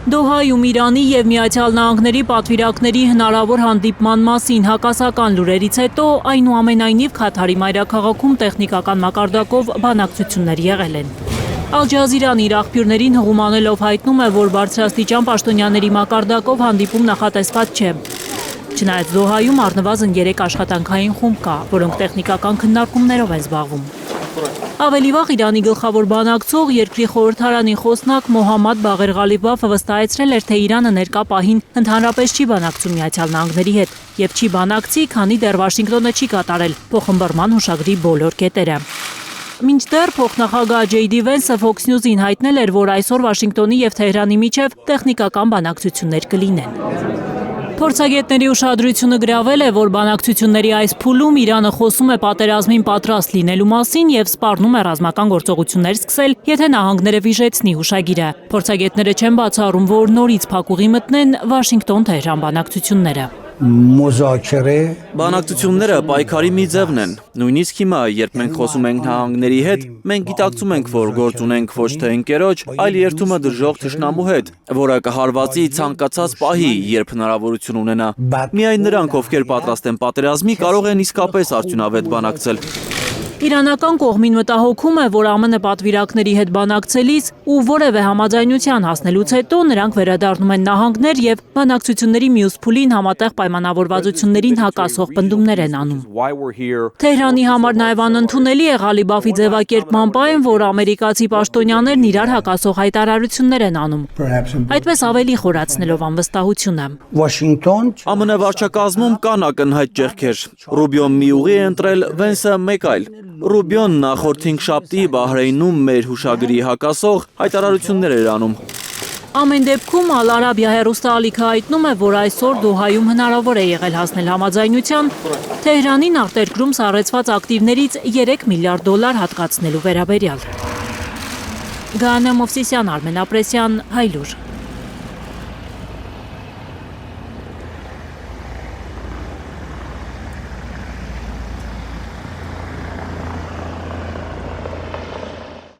Դոհայում Իրանի և Միացյալ Նահանգների պատվիրակների հնարավոր հանդիպման մասին հակասական լուրերից հետո այնուամենայնիվ Քաթարի մայրաքաղաքում տեխնիկական մակարդակով բանակցություններ եղել են։ Ալ Ջազիրան իր աղբյուրներին հղումանելով հայտնում է, որ բարձրաստիճան պաշտոնյաների մակարդակով հանդիպում նախատեսված չէ։ Չնայած Դոհայում առնվազն 3 աշխատանքային խումբ կա, որոնք տեխնիկական քննարկումներով են զբաղվում։ Ավելի վաղ Իրանի գլխավոր բանակցող երկրի խորհրդարանի խոսնակ Մոհամմադ Բաղեր Ղալիբաֆը վստահեցրել էր, թե Իրանը ներկա պահին ընդհանրապես չի բանակցում Միացյալ Նահանգների հետ եւ չի բանակցի, քանի դեռ Վաշինգտոնը չի կատարել փոխըմբռնման հուշագրի բոլոր կետերը։ Մինչդեռ փոխնախագահ Ջեյդի Վենսը Fox News-ին հայտնել էր, որ այսօր Վաշինգտոնի եւ Թեհրանի միջև տեխնիկական բանակցություններ կլինեն։ Փորձագետների ուշադրությունը գրավել է, որ բանակցությունների այս փուլում Իրանը խոսում է պատերազմին պատրաստ լինելու մասին եւ սպառնում է ռազմական գործողություններ սկսել, եթե նահանգները վիժեցնի հուշագիրը։ Փորձագետները չեն բացառում, որ նորից փակուղի մտնեն Վաշինգտոն-Թեհրան բանակցությունները։ Բանակցությունները պայքարի մի ձևն են։ Նույնիսկ հիմա, երբ մենք խոսում ենք նահանգների հետ, մենք գիտակցում ենք, որ գործ ունենք ոչ թե ընկերոջ, այլ երթումը դժոխք թշնամու հետ, որը կհարվածի ցանկացած պահի, երբ հնարավորություն ունենա։ Միայն նրանք, ովքեր պատրաստ են պատերազմի, կարող են իսկապես արդյունավետ բանակցել։ Իրանական կողմին մտահոգում է, որ ԱՄՆ պատվիրակների հետ բանակցելիս ու որևէ համաձայնության հասնելուց հետո նրանք վերադառնում են նահանգներ եւ բանակցությունների մյուս փուլին համատեղ պայմանավորվածություններին հակասող պնդումներ են անում։ Թեհրանի համար նաեւ անընդունելի է Ղալիբաֆի ձևակերպման պահին, որ ամերիկացի պաշտոնյաներն իրար հակասող հայտարարություններ են անում, այդպես ավելի խորացնելով անվստահությունը։ ԱՄՆ վարչակազմում կան ակնհայտ ճեղքեր։ Ռուբիոն մի ուղի է ընտրել, Վենսը մեկ այլ։ Ռուբիոն նախորդ 5 շաբթի Բահրեյնում մեր հուշագրի հակասող հայտարարություններ էր անում։ Ամեն դեպքում Ալ Արաբիա հեռուստաալիքը հայտնում է, որ այսօր Դոհայում հնարավոր է եղել հասնել համաձայնության Թեհրանին արտերկրում սառեցված ակտիվներից $3 միլիարդ հատկացնելու վերաբերյալ։ Գաներ Մովսիսյան, Արմեն Ապրեսյան, Հայլուր։